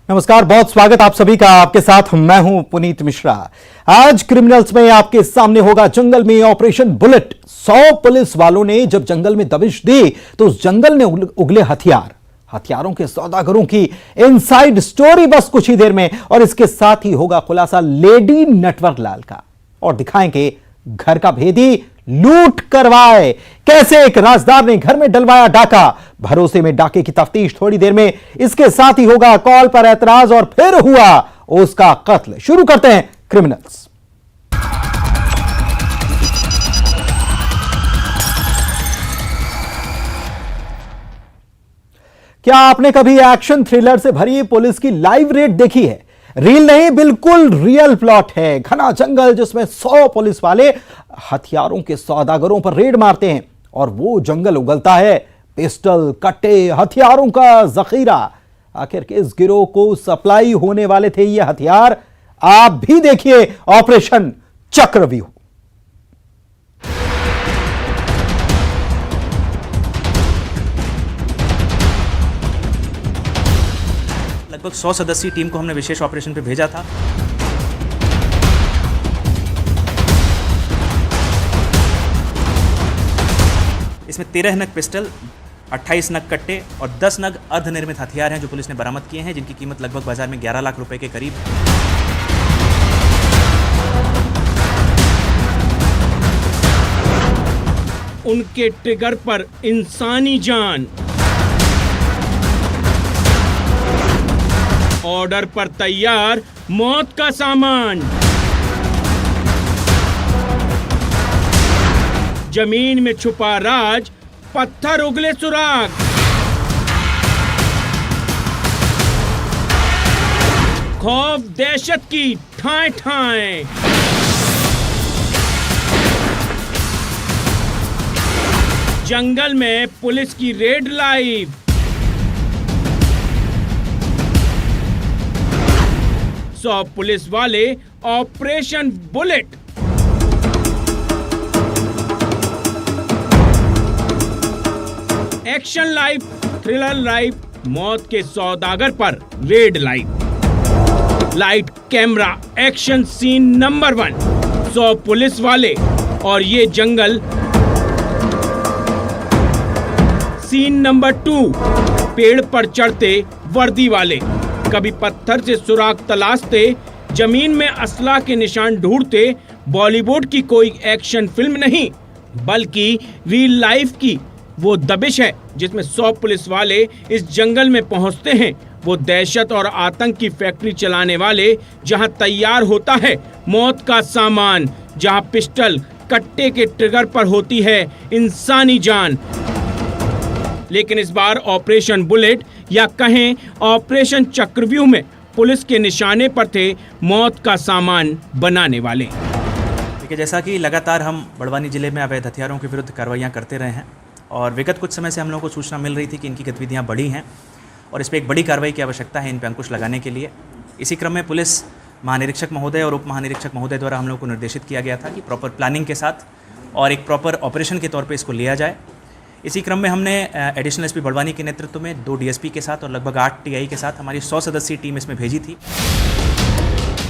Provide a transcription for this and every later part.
नमस्कार, बहुत स्वागत आप सभी का। आपके साथ मैं हूं पुनीत मिश्रा। आज क्रिमिनल्स में आपके सामने होगा जंगल में ऑपरेशन बुलेट। 100 पुलिस वालों ने जब जंगल में दबिश दी तो उस जंगल ने उगले हथियारों के सौदागरों की इनसाइड स्टोरी बस कुछ ही देर में, और इसके साथ ही होगा खुलासा लेडी नटवर लाल का, और दिखाएंगे घर का भेदी लूट करवाए कैसे एक राजदार ने घर में डलवाया डाका। भरोसे में डाके की तफ्तीश थोड़ी देर में। इसके साथ ही होगा कॉल पर एतराज और फिर हुआ उसका कत्ल। शुरू करते हैं क्रिमिनल्स। क्या आपने कभी एक्शन थ्रिलर से भरी पुलिस की लाइव रेड देखी है? रील नहीं, बिल्कुल रियल प्लॉट है। घना जंगल जिसमें 100 पुलिस वाले हथियारों के सौदागरों पर रेड मारते हैं, और वो जंगल उगलता है पिस्टल, कट्टे, हथियारों का जखीरा। आखिर किस गिरोह को सप्लाई होने वाले थे ये हथियार? आप भी देखिए ऑपरेशन चक्रव्यूह। लगभग 100 सदस्यीय टीम को हमने विशेष ऑपरेशन पे भेजा था। इसमें 13 नग पिस्टल, 28 नग कट्टे और 10 नग अर्धनिर्मित हथियार हैं जो पुलिस ने बरामद किए हैं, जिनकी कीमत लगभग बाजार में 11 लाख रुपए के करीब है। उनके ट्रिगर पर इंसानी जान, ऑर्डर पर तैयार मौत का सामान, जमीन में छुपा राज, पत्थर उगले सुराग, खौफ दहशत की ठाएं ठाएं। जंगल में पुलिस की रेड लाइव। 100 पुलिस वाले operation bullet. Action live, thriller live, मौत के सौदागर पर raid live. Light camera action scene number 1। 100 police वाले और ये जंगल। सीन नंबर 2, पेड़ पर चढ़ते वर्दी वाले, कभी पत्थर से सुराग तलाशते, जमीन में असला के निशान ढूंढते। बॉलीवुड की कोई एक्शन फिल्म नहीं, बल्कि रियल लाइफ की वो दबिश है जिसमें 100 पुलिस वाले इस जंगल में पहुंचते हैं। वो दहशत और आतंक की फैक्ट्री चलाने वाले, जहां तैयार होता है मौत का सामान, जहां पिस्टल, कट्टे के ट्रिगर पर होती है इंसानी जान। लेकिन इस बार ऑपरेशन बुलेट या कहें ऑपरेशन चक्रव्यूह में पुलिस के निशाने पर थे मौत का सामान बनाने वाले। देखिए, जैसा कि लगातार हम बड़वानी जिले में अवैध हथियारों के विरुद्ध कार्रवाइयाँ करते रहे हैं, और विगत कुछ समय से हम लोगों को सूचना मिल रही थी कि इनकी गतिविधियाँ बढ़ी हैं और इस पर एक बड़ी कार्रवाई की आवश्यकता है इन पर अंकुश लगाने के लिए। इसी क्रम में पुलिस महानिरीक्षक महोदय और उप महानिरीक्षक महोदय द्वारा हम लोगों को निर्देशित किया गया था कि प्रॉपर प्लानिंग के साथ और एक प्रॉपर ऑपरेशन के तौर पर इसको लिया जाए। इसी क्रम में हमने एडिशनल एसपी बड़वानी के नेतृत्व में 2 डीएसपी के साथ और लगभग 8 टीआई के साथ हमारी 100 सदस्यीय टीम इसमें भेजी थी।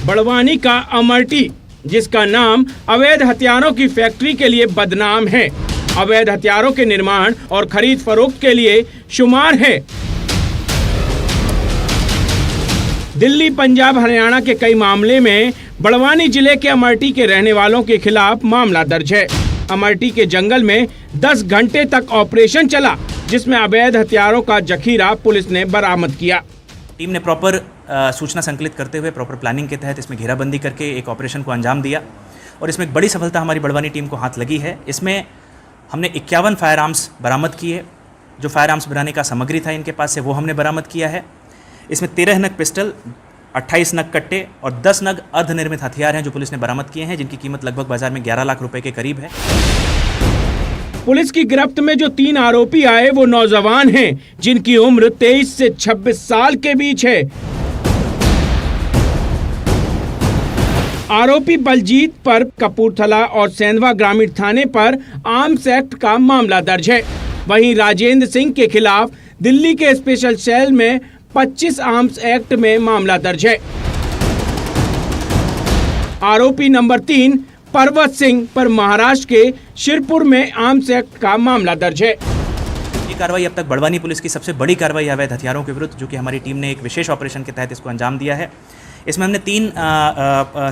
बड़वानी का अमरटी, जिसका नाम अवैध हथियारों की फैक्ट्री के लिए बदनाम है, अवैध हथियारों के निर्माण और खरीद फरोख्त के लिए शुमार है। दिल्ली, पंजाब, हरियाणा के कई मामले में बड़वानी जिले के अमरटी के रहने वालों के खिलाफ मामला दर्ज है। अमरटी के जंगल में 10 घंटे तक ऑपरेशन चला, जिसमें अवैध हथियारों का जखीरा पुलिस ने बरामद किया। टीम ने प्रॉपर सूचना संकलित करते हुए प्रॉपर प्लानिंग के तहत इसमें घेराबंदी करके एक ऑपरेशन को अंजाम दिया, और इसमें एक बड़ी सफलता हमारी बड़वानी टीम को हाथ लगी है। इसमें हमने 51 फायर आर्म्स बरामद किए। जो फायर आर्म्स बनाने का सामग्री था इनके पास से, वो हमने बरामद किया है। इसमें 13 नग पिस्टल, 28 नग कट्टे और 10 नग अर्धनिर्मित हथियार हैं जो पुलिस ने बरामद किए हैं, जिनकी कीमत लगभग बाजार में 11 लाख रुपए के करीब है। पुलिस की गिरफ्त में जो 3 आरोपी आए वो नौजवान हैं, जिनकी उम्र 23 से 26 साल के बीच है। आरोपी बलजीत पर कपूरथला और सेंधवा ग्रामीण थाने पर आर्म्स एक्ट का मामला दर्ज है। वहीं राजेंद्र सिंह के खिलाफ दिल्ली के स्पेशल सेल में 25 आर्म्स एक्ट में मामला दर्ज है। आरोपी नंबर 3 पर्वत सिंह पर महाराष्ट्र के शिरपुर में आर्म्स एक्ट का मामला दर्ज है। ये कार्रवाई अब तक बड़वानी पुलिस की सबसे बड़ी कार्रवाई अवैध हथियारों के विरुद्ध, जो कि हमारी टीम ने एक विशेष ऑपरेशन के तहत इसको अंजाम दिया है। इसमें हमने 3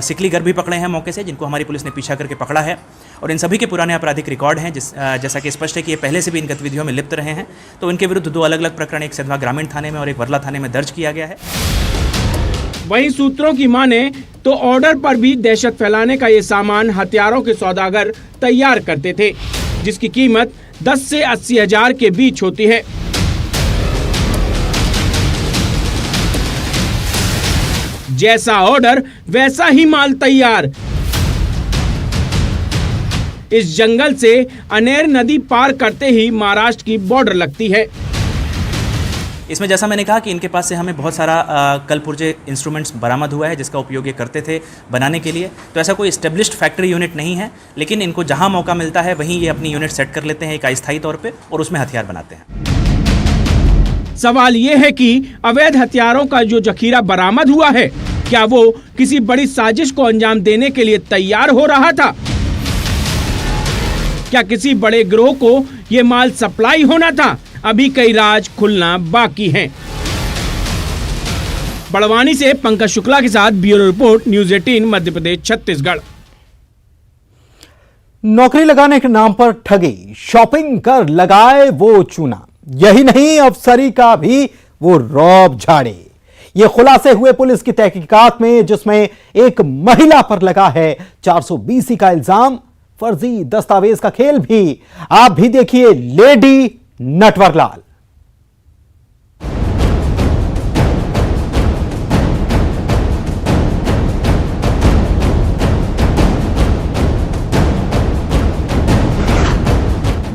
सिकलीगर भी पकड़े हैं मौके से, जिनको हमारी पुलिस ने पीछा करके पकड़ा है, और इन सभी के पुराने आपराधिक रिकॉर्ड हैं, जैसा कि स्पष्ट है कि ये पहले से भी इन गतिविधियों में लिप्त रहे हैं। तो इनके विरुद्ध 2 अलग अलग प्रकरण, एक सिधवा ग्रामीण थाने में और एक वर्ला थाने में दर्ज किया गया है। वहीं सूत्रों की माने तो ऑर्डर पर भी दहशत फैलाने का ये सामान हथियारों के सौदागर तैयार करते थे, जिसकी कीमत 10 से 80 हजार के बीच होती है। जैसा ऑर्डर वैसा ही माल तैयार। इस जंगल से अनेर नदी पार करते ही महाराष्ट्र की बॉर्डर लगती है। इसमें जैसा मैंने कहा कि इनके पास से हमें बहुत सारा कलपुर्जे इंस्ट्रूमेंट्स बरामद हुआ है, जिसका उपयोग ये करते थे बनाने के लिए। तो ऐसा कोई इस्टेब्लिश्ड फैक्ट्री यूनिट नहीं है, लेकिन इनको जहां मौका मिलता है वहीं ये अपनी यूनिट सेट कर लेते हैं एक अस्थायी तौर पे, और उसमें हथियार बनाते हैं। सवाल ये है कि अवैध हथियारों का जो जखीरा बरामद हुआ है, क्या वो किसी बड़ी साजिश को अंजाम देने के लिए तैयार हो रहा था? क्या किसी बड़े गिरोह को ये माल सप्लाई होना था? अभी कई राज खुलना बाकी हैं। बड़वानी से पंकज शुक्ला के साथ bureau report, news 18 Madhya Pradesh Chhattisgarh. नौकरी लगाने के नाम पर ठगी, शॉपिंग कर लगाए वो चूना। यही नहीं, अफसरी का भी वो रौब झाड़े। ये खुलासे हुए पुलिस की तहकीकात में, जिसमें एक महिला पर लगा है 420 का इल्जाम। फर्जी दस्तावेज का खेल भी। आप भी देखिए लेडी नटवरलाल।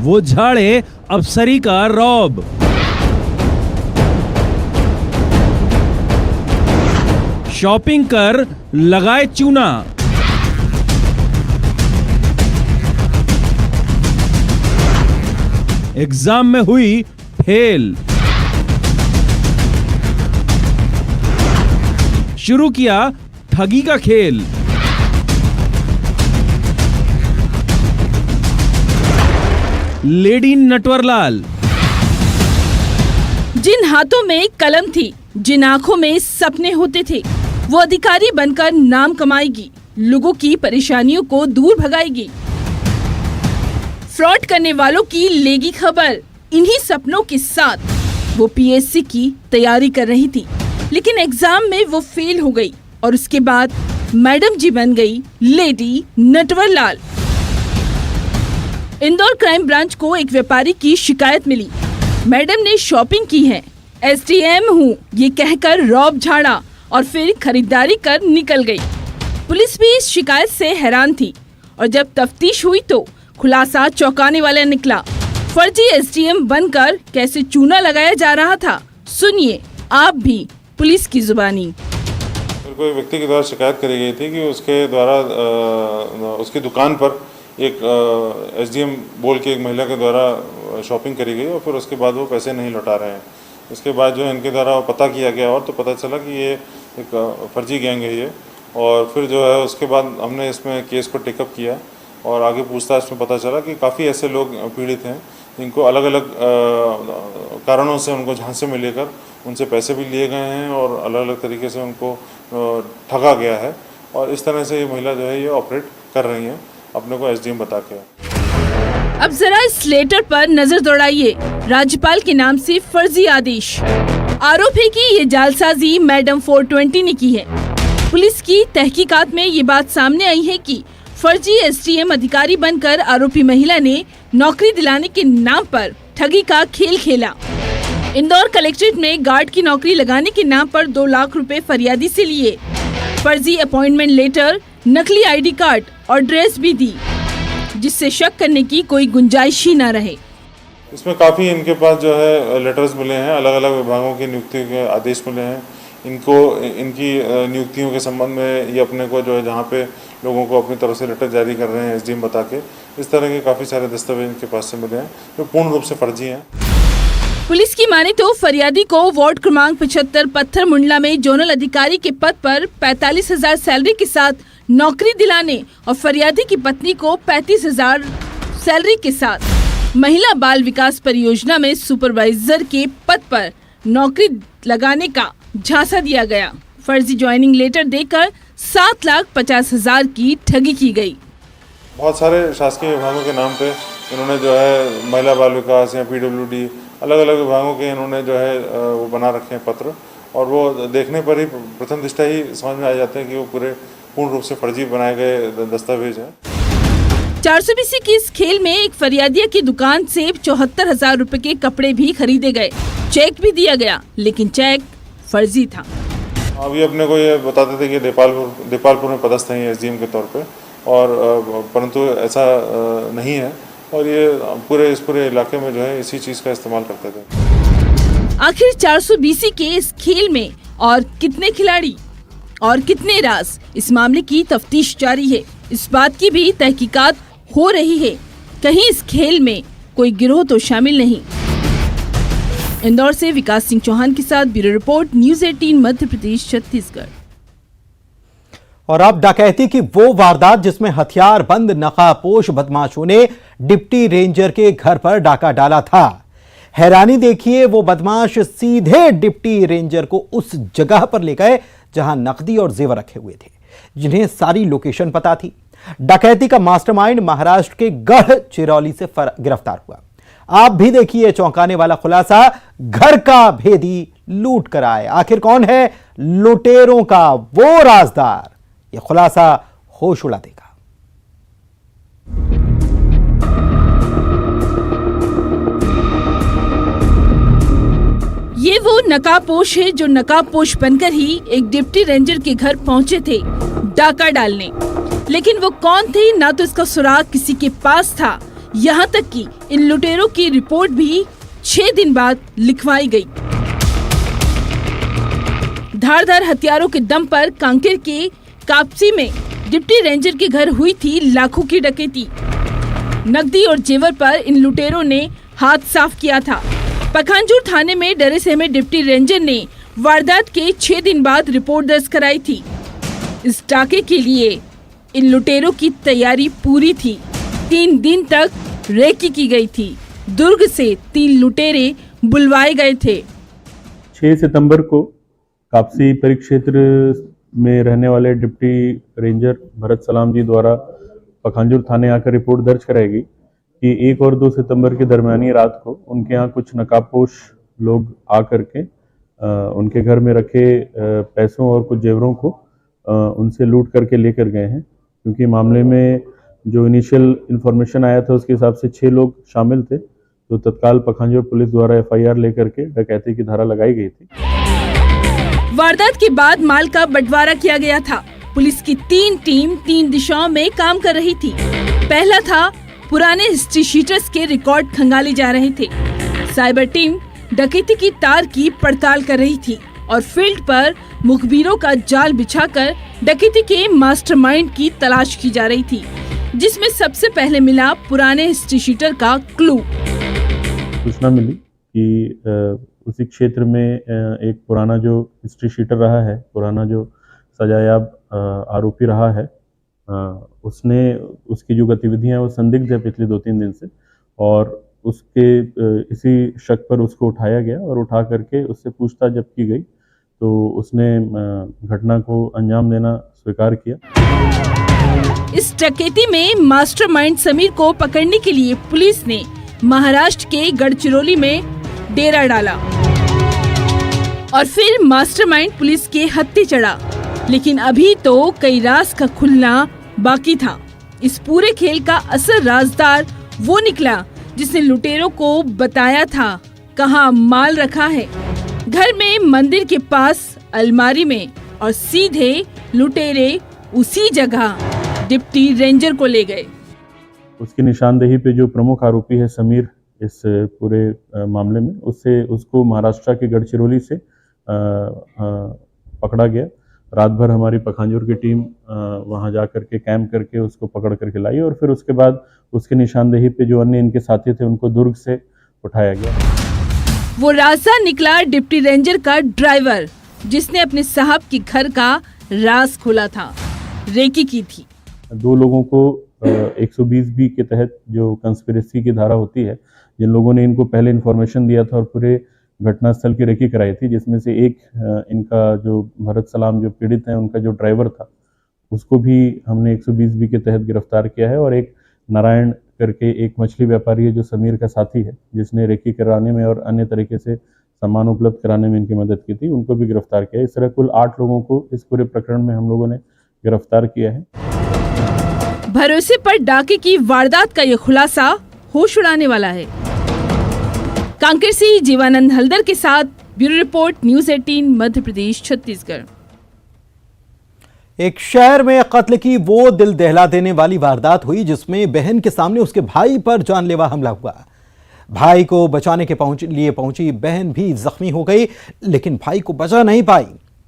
वो झाड़े अफसरी का रौब। शॉपिंग कर लगाए चूना। एग्जाम में हुई फेल। शुरू किया ठगी का खेल। लेडी नटवरलाल। जिन हाथों में कलम थी, जिन आंखों में सपने होते थे, वो अधिकारी बनकर नाम कमाएगी, लोगों की परेशानियों को दूर भगाएगी। फ्रॉड करने वालों की लेगी खबर। इन्हीं सपनों के साथ वो पीएससी की तैयारी कर रही थी, लेकिन एग्जाम में वो फेल हो गई और उसके बाद मैडम जी बन गई lady Natwarlal. Indore crime branch को एक व्यापारी की शिकायत मिली। मैडम ने शॉपिंग की है, एसडीएम हूँ ये कहकर रौब झाड़ा और फिर खरीदारी कर निकल गई। पुलिस भी इस शिकायत से हैरान थी और जब तफ्तीश हुई तो खुलासा चौंकाने वाला निकला। फर्जी एसडीएम बनकर कैसे चूना लगाया जा रहा था, सुनिए आप भी पुलिस की जुबानी। मेरे को एक व्यक्ति के द्वारा शिकायत करी गई थी कि उसके द्वारा उसकी दुकान पर एक एसडीएम बोल के एक महिला के द्वारा शॉपिंग करी गई और फिर उसके बाद वो पैसे नहीं लौटा रहे हैं। इसके बाद जो है इनके द्वारा पता किया गया और तो पता चला कि ये एक फर्जी गैंग है ये। और फिर जो है उसके बाद हमने इसमें केस को टेकअप किया और आगे पूछताछ में पता चला कि काफ़ी ऐसे लोग पीड़ित हैं जिनको अलग अलग कारणों से उनको झांसे में लेकर उनसे पैसे भी लिए गए हैं और अलग अलग तरीके से उनको ठगा गया है। और इस तरह से ये महिला जो है ये ऑपरेट कर रही हैं अपने को एसडीएम बता के। अब जरा इस लेटर पर नजर दौड़ाइए। राज्यपाल के नाम से फर्जी आदेश। आरोप है कि ये जालसाजी मैडम 420 ने की है। पुलिस की तहकीकात में ये बात सामने आई है कि फर्जी एसडीएम अधिकारी बनकर आरोपी महिला ने नौकरी दिलाने के नाम पर ठगी का खेल खेला। इंदौर कलेक्ट्रेट में गार्ड की नौकरी लगाने के नाम पर 2 लाख रुपए फरियादी से लिए। फर्जी अपॉइंटमेंट लेटर, नकली आईडी कार्ड और ड्रेस भी दी, जिससे शक करने की कोई गुंजाइश ही न रहे। इसमें काफ़ी इनके पास जो है लेटर्स मिले हैं, अलग अलग विभागों की नियुक्ति के आदेश मिले हैं। इनको इनकी नियुक्तियों के संबंध में ये अपने को जो है जहाँ पे लोगों को अपनी तरफ से लेटर जारी कर रहे हैं एसडीएम बता के, इस तरह के काफ़ी सारे दस्तावेज इनके पास से मिले हैं जो पूर्ण रूप से फर्जी हैं। पुलिस की माने तो फरियादी को वार्ड क्रमांक 75 पत्थर मुंडला में जोनल अधिकारी के पद पर 45,000 सैलरी के साथ नौकरी दिलाने और फरियादी की पत्नी को 35,000 सैलरी के साथ महिला बाल विकास परियोजना में सुपरवाइजर के पद पर नौकरी लगाने का झांसा दिया गया। फर्जी ज्वाइनिंग लेटर देकर 7,50,000 की ठगी की गई। बहुत सारे शासकीय विभागों के नाम पे इन्होंने जो है महिला बाल विकास या PWD अलग अलग विभागों के इन्होंने जो है वो बना रखे हैं पत्र, और वो देखने पर ही प्रथम दृष्टया ही समझ में आ जाते हैं कि वो पूर्ण रूप से फर्जी बनाए गए दस्तावेज हैं। 420 की इस खेल में एक फरियादिया की दुकान से 74,000 रुपए के कपड़े भी खरीदे गए, चेक भी दिया गया, लेकिन चेक फर्जी था। अभी अपने को ये बताते थे कि देपालपुर में पदस्थ हैं SDM के तौर पे, और परंतु ऐसा नहीं है, और ये इस पूरे इलाके में जो है इसी चीज़ का इस्तेमाल करते थे। आखिर 420 के इस खेल में और कितने खिलाड़ी और कितने राज, इस मामले की तफ्तीश जारी है। इस बात की भी तहकीकात हो रही है, कहीं इस खेल में कोई गिरोह तो शामिल नहीं। इंदौर से विकास सिंह चौहान के साथ bureau report, news 18 Madhya Pradesh Chhattisgarh. और अब डकैती की वो वारदात जिसमें हथियार बंद नकाबपोश बदमाशों ने डिप्टी रेंजर के घर पर डाका डाला था। हैरानी देखिए, वो बदमाश सीधे डिप्टी रेंजर को उस जगह पर ले गए जहां नकदी और जेवर रखे हुए थे, जिन्हें सारी लोकेशन पता थी। डकैती का मास्टरमाइंड महाराष्ट्र के गढ़चिरौली से गिरफ्तार हुआ। आप भी देखिए चौंकाने वाला खुलासा, घर का भेदी लूट कर आए। आखिर कौन है लुटेरों का वो राजदार? यह खुलासा होश उड़ा देगा। ये वो नकाबपोश है जो नकाबपोश बनकर ही एक डिप्टी रेंजर के घर पहुंचे थे डाका डालने। लेकिन वो कौन थे, ना तो इसका सुराग किसी के पास था। यहाँ तक कि इन लुटेरों की रिपोर्ट भी 6 दिन बाद लिखवाई गई। धारदार हथियारों के दम पर कांकेर के कापसी में डिप्टी रेंजर के घर हुई थी लाखों की डकैती। नकदी और जेवर पर इन लुटेरों ने हाथ साफ किया था। पखांजूर थाने में डरे सहमे डिप्टी रेंजर ने वारदात के 6 दिन बाद रिपोर्ट दर्ज कराई थी। इस डाके के लिए इन लुटेरों की तैयारी पूरी थी। 3 दिन तक रेकी की गई थी। दुर्ग से 3 लुटेरे बुलवाए गए थे। 6 सितंबर को कापसी परिक्षेत्र में रहने वाले डिप्टी रेंजर भरत सलाम जी द्वारा पखांजूर थाने आकर रिपोर्ट दर्ज कराई गई कि 1 और 2 सितंबर के दरमियानी रात को उनके यहाँ कुछ नकाबपोश लोग आकर के उनके घर में रखे पैसों और कुछ जेवरों को उनसे लूट करके लेकर गए हैं। क्योंकि मामले में जो इनिशियल इन्फॉर्मेशन आया था उसके हिसाब से 6 लोग शामिल थे, तो तत्काल पखांजूर पुलिस द्वारा FIR लेकर के डकैती की धारा लगाई गई थी। वारदात के बाद माल का बंटवारा किया गया था। पुलिस की 3 टीम 3 दिशाओं में काम कर रही थी। पहला था पुराने हिस्ट्री शीटर्स के रिकॉर्ड खंगाले जा रहे थे। साइबर टीम डकैती की तार की पड़ताल कर रही थी और फील्ड पर मुखबिरों का जाल बिछाकर डकैती के मास्टरमाइंड की तलाश की जा रही थी, जिसमें सबसे पहले मिला पुराने हिस्ट्री शीटर का क्लू। सूचना मिली कि उसी क्षेत्र में एक पुराना जो हिस्ट्री शीटर रहा है, पुराना जो सजायाब आरोपी रहा है, उसकी जो गतिविधियां वो संदिग्ध है पिछले 2-3 दिन से, और उसके इसी शक पर उसको उठाया गया और उठा करके उससे पूछताछ जब की गई तो उसने घटना को अंजाम देना स्वीकार किया। इस डकैती में मास्टरमाइंड समीर को पकड़ने के लिए पुलिस ने महाराष्ट्र के गढ़चिरौली में डेरा डाला और फिर मास्टरमाइंड पुलिस के हत्थे चढ़ा। लेकिन अभी तो कई राज का खुलना बाकी था। इस पूरे खेल का असल राजदार वो निकला जिसने लुटेरों को बताया था कहाँ माल रखा है। घर में मंदिर के पास अलमारी में, और सीधे लुटेरे उसी जगह डिप्टी रेंजर को ले गए। उसकी निशानदेही पे जो प्रमुख आरोपी है समीर इस पूरे मामले में, उसको महाराष्ट्र के गढ़चिरौली से पकड़ा गया। रात भर हमारी पखांजूर की टीम वहां जा करके कैंप करके उसको पकड़ करके लाई और फिर उसके बाद उसके निशानदेही पे जो अन्य इनके साथी थे उनको दुर्ग से उठाया गया। वो रास्ता निकला डिप्टी रेंजर का ड्राइवर, जिसने अपने साहब के घर का राज खोला था, रेकी की थी। 2 लोगों को 120B के तहत जो कंस्पिरेसी की धारा होती है, जिन लोगों ने इनको पहले इन्फॉर्मेशन दिया था और पूरे घटनास्थल की रेकी कराई थी, जिसमें से एक इनका जो भरत सलाम जो पीड़ित हैं, उनका जो ड्राइवर था, उसको भी हमने 120B के तहत गिरफ्तार किया है। और एक नारायण करके एक मछली व्यापारी है जो समीर का साथी है, जिसने रेकी कराने में और अन्य तरीके से सामान उपलब्ध कराने में इनकी मदद की थी, उनको भी गिरफ्तार किया है। इस तरह कुल 8 लोगों को इस पूरे प्रकरण में हम लोगों ने गिरफ्तार किया है। भरोसे पर डाके की वारदात का ये खुलासा होश उड़ाने वाला है। कांकेर से जीवानंद हल्दर के साथ bureau report, news 18 Madhya Pradesh Chhattisgarh. एक शहर में कत्ल की वो दिल दहला देने वाली वारदात हुई जिसमें बहन के सामने उसके भाई पर जानलेवा हमला हुआ। भाई को बचाने के लिए पहुंची बहन भी जख्मी हो गई, लेकिन भाई को बचा नहीं पाई।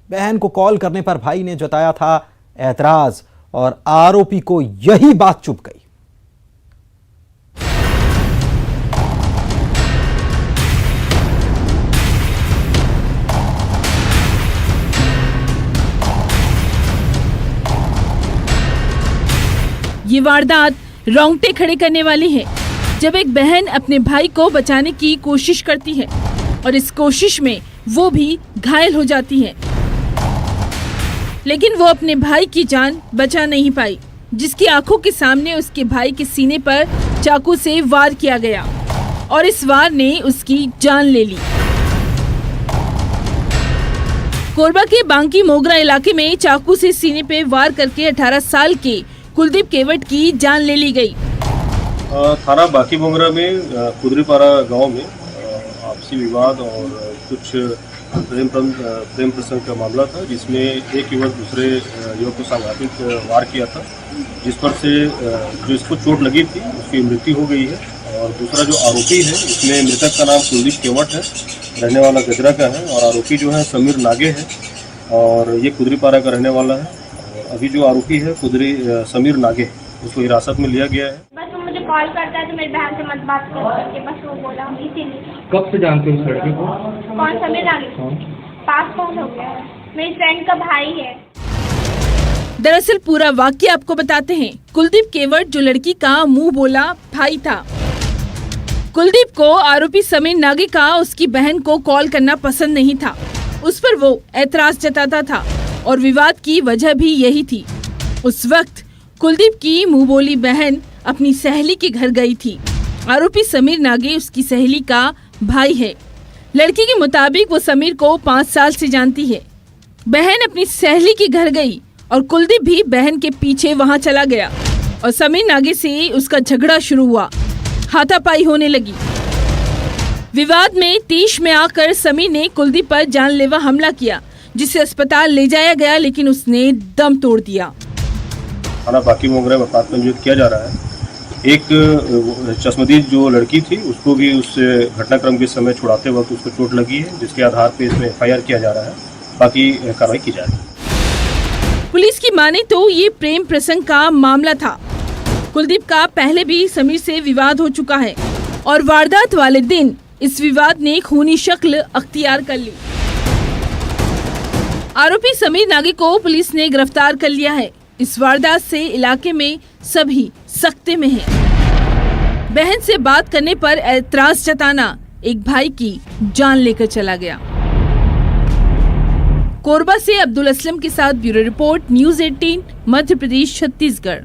बहन को कॉल करने पर भाई ने जताया था ऐतराज और आरोपी को यही बात चुभ गई। ये वारदात रोंगटे खड़े करने वाली है, जब एक बहन अपने भाई को बचाने की कोशिश करती है और इस कोशिश में वो भी घायल हो जाती है, लेकिन वो अपने भाई की जान बचा नहीं पाई, जिसकी आंखों के सामने उसके भाई के सीने पर चाकू से वार किया गया और इस वार ने उसकी जान ले ली। कोरबा के बांकी मोगरा इलाके में चाकू से सीने पे वार करके 18 साल के कुलदीप केवट की जान ले ली गई। थाना बांकी मोगरा में कुदरीपारा गांव में आपसी विवाद और कुछ प्रेम प्रसंग का मामला था, जिसमें एक युवक दूसरे युवक को सांघातिक वार किया था, जिस पर से जो इसको चोट लगी थी उसकी मृत्यु हो गई है। और दूसरा जो आरोपी है, इसमें मृतक का नाम कुलदीप केवट है, रहने वाला गजरा का है, और आरोपी जो है समीर नागे है और ये कुदरीपारा का रहने वाला है। अभी जो आरोपी है समीर नागे, उसको हिरासत में लिया गया है। बस वो मुझे कॉल करता है तो मेरी बहन से मत बात करके, बस वो बोला, इसीलिए। कब से जानते हो उस लड़के को? कौन समीर नागे? 5 साल हो गया है, मेरी फ्रेंड का भाई है। दरअसल पूरा वाक्य आपको बताते हैं। कुलदीप केवट जो लड़की का मुंह बोला भाई था, कुलदीप को आरोपी समीर नागे का उसकी बहन को कॉल करना पसंद नहीं था, उस पर वो ऐतराज जताता था और विवाद की वजह भी यही थी। उस वक्त कुलदीप की मुंहबोली बहन अपनी सहेली के घर गई थी। आरोपी समीर नागे उसकी सहेली का भाई है। लड़की के मुताबिक वो समीर को 5 साल से जानती है। बहन अपनी सहेली के घर गई और कुलदीप भी बहन के पीछे वहां चला गया और समीर नागे से उसका झगड़ा शुरू हुआ, हाथापाई होने लगी। विवाद में तीश में आकर समीर ने कुलदीप पर जानलेवा हमला किया, जिसे अस्पताल ले जाया गया, लेकिन उसने दम तोड़ दिया। थाना बांकी मोगरा में पंजीकृत किया जा रहा है। एक चश्मदीद जो लड़की थी, उसको भी उस घटनाक्रम के समय छुड़ाते वक्त उसको चोट लगी है, जिसके आधार पर इसमें FIR किया जा रहा है, बाकी कार्रवाई की जा रही है। पुलिस की माने तो ये प्रेम प्रसंग का मामला था। कुलदीप का पहले भी समीर से विवाद हो चुका है और वारदात वाले दिन इस विवाद ने खूनी शक्ल अख्तियार कर ली। आरोपी समीर नागे को पुलिस ने गिरफ्तार कर लिया है। इस वारदात से इलाके में सभी सख्ते में हैं। बहन से बात करने पर ऐतराज जताना एक भाई की जान लेकर चला गया। कोरबा से अब्दुल असलम के साथ bureau report, news 18 Madhya Pradesh Chhattisgarh.